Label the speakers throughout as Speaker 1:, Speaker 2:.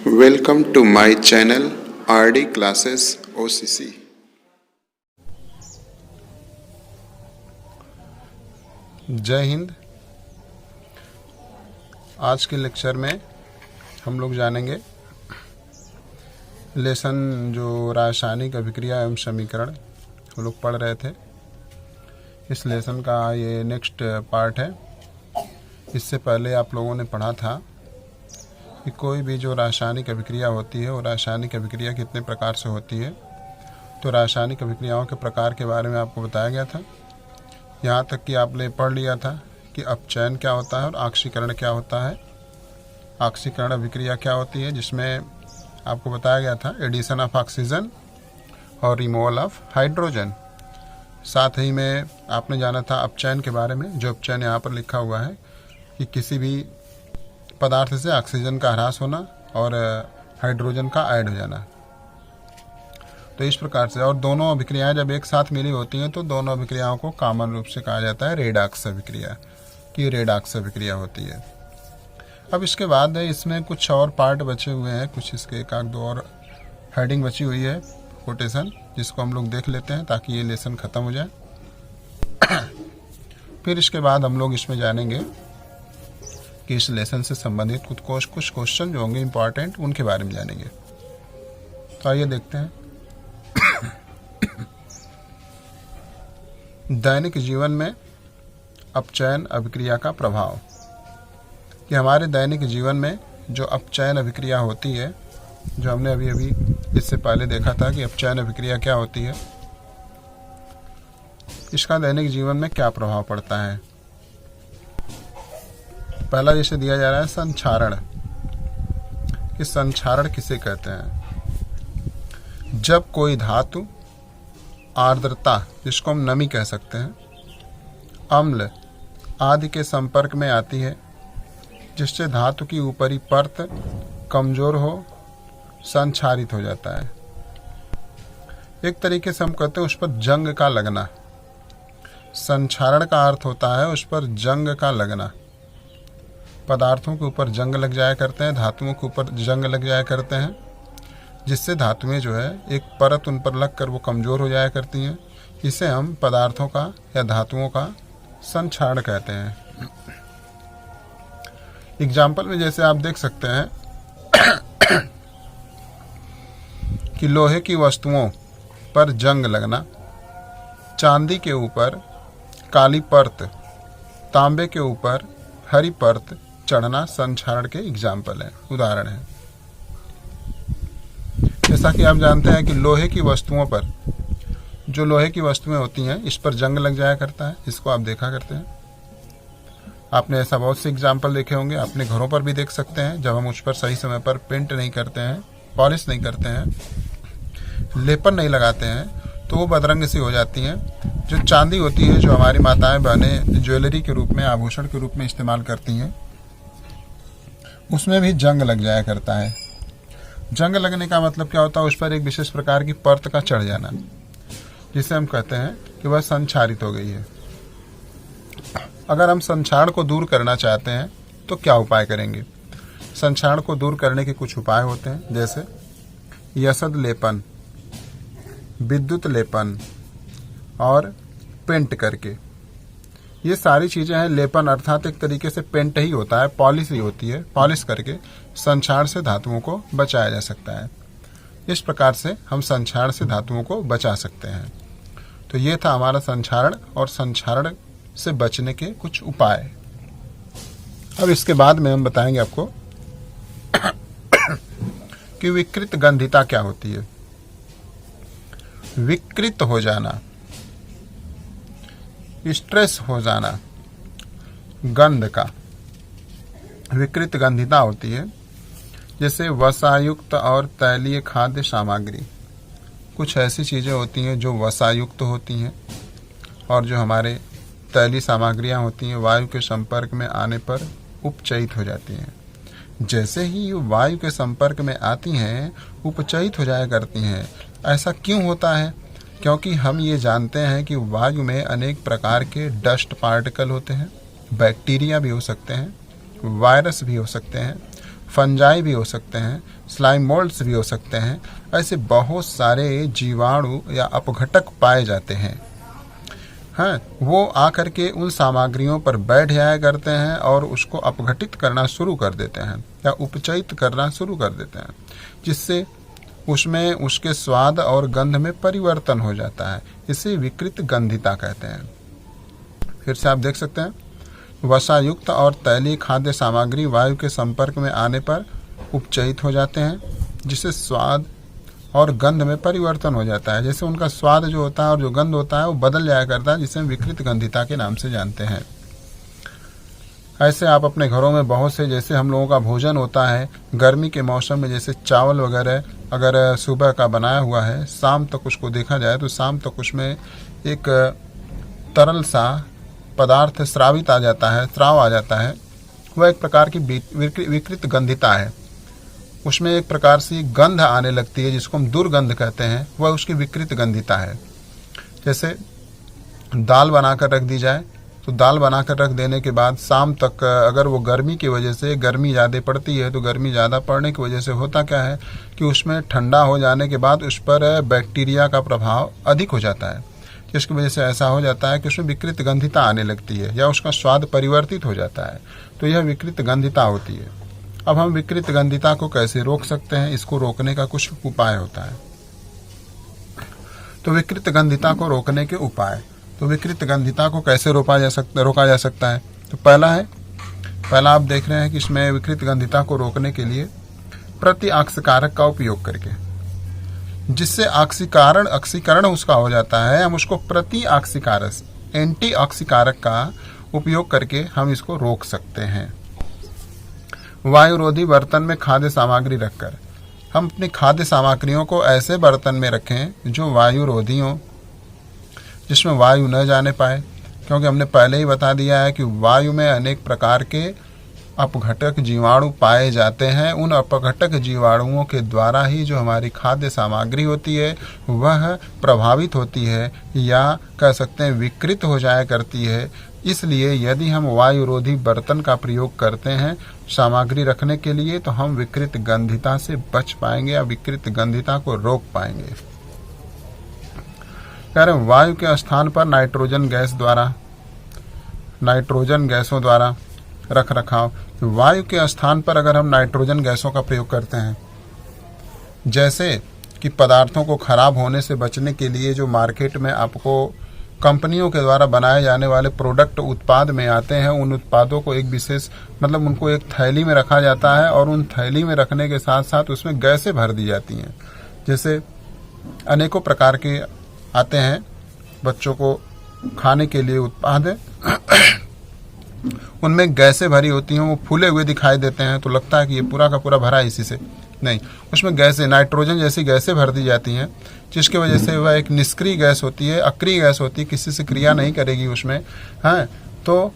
Speaker 1: Welcome to my channel RD Classes OCC।
Speaker 2: जय हिंद। आज के लेक्चर में हम लोग जानेंगे लेसन जो रासायनिक अभिक्रिया एवं समीकरण हम लोग पढ़ रहे थे। इस लेसन का ये नेक्स्ट पार्ट है। इससे पहले आप लोगों ने पढ़ा था कि कोई भी जो रासायनिक अभिक्रिया होती है वो रासायनिक अभिक्रिया कितने प्रकार से होती है। तो रासायनिक अभिक्रियाओं के प्रकार के बारे में आपको बताया गया था। यहाँ तक कि आपने पढ़ लिया था कि अपचयन क्या होता है और ऑक्सीकरण क्या होता है। ऑक्सीकरण अभिक्रिया क्या होती है, जिसमें आपको बताया गया था एडिशन ऑफ ऑक्सीजन और रिमूवल ऑफ हाइड्रोजन। साथ ही में आपने जाना था अपचयन के बारे में। जो अपचयन यहाँ पर लिखा हुआ है कि किसी भी पदार्थ से ऑक्सीजन का ह्रास होना और हाइड्रोजन का ऐड हो जाना। तो इस प्रकार से, और दोनों अभिक्रियाएं जब एक साथ मिली होती हैं तो दोनों अभिक्रियाओं को कॉमन रूप से कहा जाता है रेडॉक्स अभिक्रिया, कि रेडॉक्स अभिक्रिया होती है। अब इसके बाद इसमें कुछ और पार्ट बचे हुए हैं, कुछ इसके एक आध दो और हेडिंग बची हुई है, कोटेशन, जिसको हम लोग देख लेते हैं ताकि ये लेसन ख़त्म हो जाए। फिर इसके बाद हम लोग इसमें जानेंगे कि इस लेसन से संबंधित कुछ क्वेश्चन जो होंगे इम्पॉर्टेंट, उनके बारे में जानेंगे। तो आइए देखते हैं। दैनिक जीवन में अपचयन अभिक्रिया का प्रभाव, कि हमारे दैनिक जीवन में जो अपचयन अभिक्रिया होती है, जो हमने अभी इससे पहले देखा था कि अपचयन अभिक्रिया क्या होती है, इसका दैनिक जीवन में क्या प्रभाव पड़ता है। पहला जैसे दिया जा रहा है संक्षारण, कि संक्षारण किसे कहते हैं। जब कोई धातु आर्द्रता, जिसको हम नमी कह सकते हैं, अम्ल आदि के संपर्क में आती है, जिससे धातु की ऊपरी परत कमजोर हो, संक्षारित हो जाता है। एक तरीके से हम कहते हैं उस पर जंग का लगना। संक्षारण का अर्थ होता है उस पर जंग का लगना। पदार्थों के ऊपर जंग लग जाया करते हैं, धातुओं के ऊपर जंग लग जाया करते हैं, जिससे धातुएं जो है एक परत उन पर लगकर वो कमज़ोर हो जाया करती हैं। इसे हम पदार्थों का या धातुओं का संक्षारण कहते हैं। एग्जाम्पल में जैसे आप देख सकते हैं कि लोहे की वस्तुओं पर जंग लगना, चांदी के ऊपर काली परत, तांबे के ऊपर हरी परत चढ़ना संक्षारण के एग्जाम्पल है, उदाहरण है। जैसा कि आप जानते हैं कि लोहे की वस्तुओं पर, जो लोहे की वस्तुएं होती हैं, इस पर जंग लग जाया करता है, इसको आप देखा करते हैं। आपने ऐसा बहुत से एग्जाम्पल देखे होंगे, अपने घरों पर भी देख सकते हैं। जब हम उस पर सही समय पर पेंट नहीं करते हैं, पॉलिश नहीं करते हैं, लेपन नहीं लगाते हैं, तो वो बदरंग सी हो जाती हैं। जो चांदी होती है, जो हमारी माताएं बहनें ज्वेलरी के रूप में, आभूषण के रूप में इस्तेमाल करती हैं, उसमें भी जंग लग जाया करता है। जंग लगने का मतलब क्या होता है, उस पर एक विशेष प्रकार की परत का चढ़ जाना, जिसे हम कहते हैं कि वह संक्षारित हो गई है। अगर हम संक्षारण को दूर करना चाहते हैं तो क्या उपाय करेंगे। संक्षारण को दूर करने के कुछ उपाय होते हैं, जैसे यसद लेपन, विद्युत लेपन और पेंट करके। ये सारी चीजें हैं। लेपन अर्थात एक तरीके से पेंट ही होता है, पॉलिश ही होती है। पॉलिश करके संक्षारण से धातुओं को बचाया जा सकता है। इस प्रकार से हम संक्षारण से धातुओं को बचा सकते हैं। तो ये था हमारा संक्षारण और संक्षारण से बचने के कुछ उपाय। अब इसके बाद में हम बताएंगे आपको कि विकृत गंधिता क्या होती है। विकृत हो जाना, स्ट्रेस हो जाना, गंध का विकृत गंधिता होती है। जैसे वसायुक्त और तैलीय खाद्य सामग्री, कुछ ऐसी चीज़ें होती हैं जो वसायुक्त होती हैं और जो हमारे तैलीय सामग्रियां होती हैं, वायु के संपर्क में आने पर उपचयित हो जाती हैं। जैसे ही वायु के संपर्क में आती हैं, उपचयित हो जाया करती हैं। ऐसा क्यों होता है? क्योंकि हम ये जानते हैं कि वायु में अनेक प्रकार के डस्ट पार्टिकल होते हैं। बैक्टीरिया भी हो सकते हैं, वायरस भी हो सकते हैं, फंजाई भी हो सकते हैं, स्लाइम मोल्ड्स भी हो सकते हैं। ऐसे बहुत सारे जीवाणु या अपघटक पाए जाते हैं। हाँ, वो आकर के उन सामग्रियों पर बैठ जाया करते हैं और उसको अपघटित करना शुरू कर देते हैं या उपचयित करना शुरू कर देते हैं, जिससे उसमें उसके स्वाद और गंध में परिवर्तन हो जाता है। इसे विकृत गंधिता कहते हैं। फिर से आप देख सकते हैं, वसायुक्त और तैलीय खाद्य सामग्री वायु के संपर्क में आने पर उपचयित हो जाते हैं, जिससे स्वाद और गंध में परिवर्तन हो जाता है। जैसे उनका स्वाद जो होता है और जो गंध होता है वो बदल जाया करता है, जिसे हम विकृत गंधिता के नाम से जानते हैं। ऐसे आप अपने घरों में बहुत से, जैसे हम लोगों का भोजन होता है गर्मी के मौसम में, जैसे चावल वगैरह अगर सुबह का बनाया हुआ है, शाम तक उसको देखा जाए तो शाम तक उसमें एक तरल सा पदार्थ स्रावित आ जाता है, स्राव आ जाता है। वह एक प्रकार की विकृत गंधिता है। उसमें एक प्रकार से गंध आने लगती है, जिसको हम दुर्गंध कहते हैं। वह उसकी विकृत गंधिता है। जैसे दाल बनाकर रख दी जाए, तो दाल बनाकर रख देने के बाद शाम तक अगर वो गर्मी की वजह से, गर्मी ज़्यादा पड़ती है, तो गर्मी ज़्यादा पड़ने की वजह से होता क्या है कि उसमें ठंडा हो जाने के बाद उस पर बैक्टीरिया का प्रभाव अधिक हो जाता है, जिसकी वजह से ऐसा हो जाता है कि उसमें विकृत गंधिता आने लगती है या उसका स्वाद परिवर्तित हो जाता है। तो यह विकृत गंधिता होती है। अब हम विकृत गंधिता को कैसे रोक सकते हैं, इसको रोकने का कुछ उपाय होता है। तो विकृत गंधिता को रोकने के उपाय, तो विकृत गंधिता को कैसे रोका जा सकता है। तो पहला आप देख रहे हैं कि इसमें विकृत गंधिता को रोकने के लिए प्रति ऑक्सीकारक का उपयोग करके, जिससे ऑक्सीकरण उसका हो जाता है, हम उसको प्रति ऑक्सीकारक, एंटी ऑक्सीकारक का उपयोग करके हम इसको रोक सकते हैं। वायुरोधी बर्तन में खाद्य सामग्री रखकर, हम अपनी खाद्य सामग्रियों को ऐसे बर्तन में रखें जो वायुरोधी हो, जिसमें वायु न जाने पाए, क्योंकि हमने पहले ही बता दिया है कि वायु में अनेक प्रकार के अपघटक जीवाणु पाए जाते हैं। उन अपघटक जीवाणुओं के द्वारा ही जो हमारी खाद्य सामग्री होती है वह प्रभावित होती है, या कह सकते हैं विकृत हो जाया करती है। इसलिए यदि हम वायुरोधी बर्तन का प्रयोग करते हैं सामग्री रखने के लिए, तो हम विकृत गंधिता से बच पाएंगे या विकृत गंधिता को रोक पाएंगे। कह रहे वायु के स्थान पर नाइट्रोजन गैसों द्वारा रख रखाव। वायु के स्थान पर अगर हम नाइट्रोजन गैसों का प्रयोग करते हैं, जैसे कि पदार्थों को खराब होने से बचने के लिए जो मार्केट में आपको कंपनियों के द्वारा बनाए जाने वाले प्रोडक्ट उत्पाद में आते हैं, उन उत्पादों को एक विशेष उनको एक थैली में रखा जाता है और उन थैली में रखने के साथ साथ उसमें गैसें भर दी जाती हैं। जैसे अनेकों प्रकार के आते हैं बच्चों को खाने के लिए उत्पाद, उनमें गैसें भरी होती हैं, वो फूले हुए दिखाई देते हैं, तो लगता है कि ये पूरा का पूरा भरा है इसी से। नहीं, उसमें गैसें, नाइट्रोजन जैसी गैसें भर दी जाती हैं, जिसकी वजह से वह एक निष्क्रिय गैस होती है, अक्रिय गैस होती है, किसी से क्रिया नहीं करेगी उसमें। हाँ, तो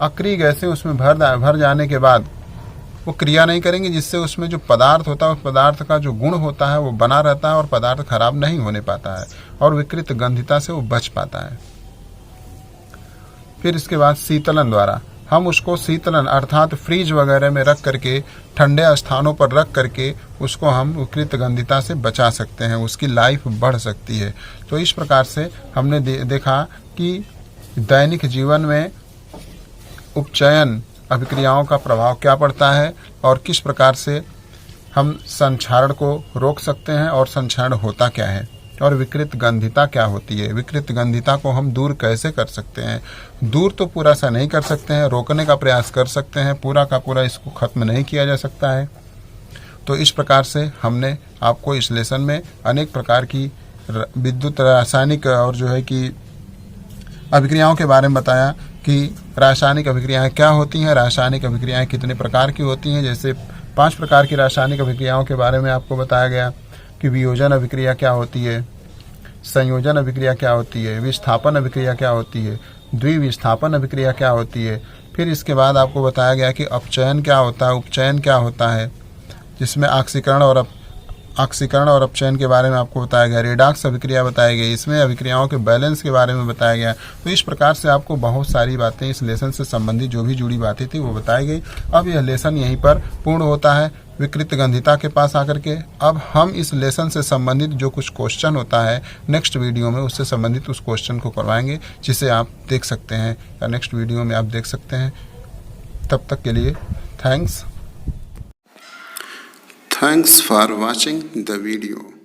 Speaker 2: अक्रिय गैसें उसमें भर जाने के बाद वो क्रिया नहीं करेंगी, जिससे उसमें जो पदार्थ होता है उस पदार्थ का जो गुण होता है वो बना रहता है और पदार्थ खराब नहीं होने पाता है और विकृत गंधिता से वो बच पाता है। फिर इसके बाद शीतलन द्वारा हम उसको शीतलन अर्थात फ्रीज वगैरह में रख करके, ठंडे स्थानों पर रख करके उसको हम विकृत गंधिता से बचा सकते हैं, उसकी लाइफ बढ़ सकती है। तो इस प्रकार से हमने देखा कि दैनिक जीवन में उपचयन अभिक्रियाओं का प्रभाव क्या पड़ता है और किस प्रकार से हम संक्षारण को रोक सकते हैं और संक्षारण होता क्या है और विकृत गंधिता क्या होती है। विकृत गंधिता को हम दूर कैसे कर सकते हैं। दूर तो पूरा सा नहीं कर सकते हैं, रोकने का प्रयास कर सकते हैं, पूरा का पूरा इसको खत्म नहीं किया जा सकता है। तो इस प्रकार से हमने आपको इस लेसन में अनेक प्रकार की विद्युत, रासायनिक और जो है कि अभिक्रियाओं के बारे में बताया कि रासायनिक अभिक्रियाएं क्या होती हैं, रासायनिक अभिक्रियाएं कितने प्रकार की होती हैं। जैसे 5 प्रकार की रासायनिक अभिक्रियाओं के बारे में आपको बताया गया कि वियोजन अभिक्रिया क्या होती है, संयोजन अभिक्रिया क्या होती है, विस्थापन अभिक्रिया क्या होती है, द्विविस्थापन अभिक्रिया क्या होती है। फिर इसके बाद आपको बताया गया कि अपचयन क्या होता है, उपचयन क्या होता है, जिसमें ऑक्सीकरण और अपचयन के बारे में आपको बताया गया। रेडॉक्स अभिक्रिया बताई गई, इसमें अभिक्रियाओं के बैलेंस के बारे में बताया गया। तो इस प्रकार से आपको बहुत सारी बातें इस लेसन से संबंधित जो भी जुड़ी बातें थी वो बताई गई। अब यह लेसन यहीं पर पूर्ण होता है। विकृत गंधिता के पास आकर के अब हम इस लेसन से संबंधित जो कुछ क्वेश्चन होता है नेक्स्ट वीडियो में उससे संबंधित उस क्वेश्चन को करवाएंगे, जिसे आप देख सकते हैं या नेक्स्ट वीडियो में आप देख सकते हैं। तब तक के लिए thanks
Speaker 1: Thanks for watching the video.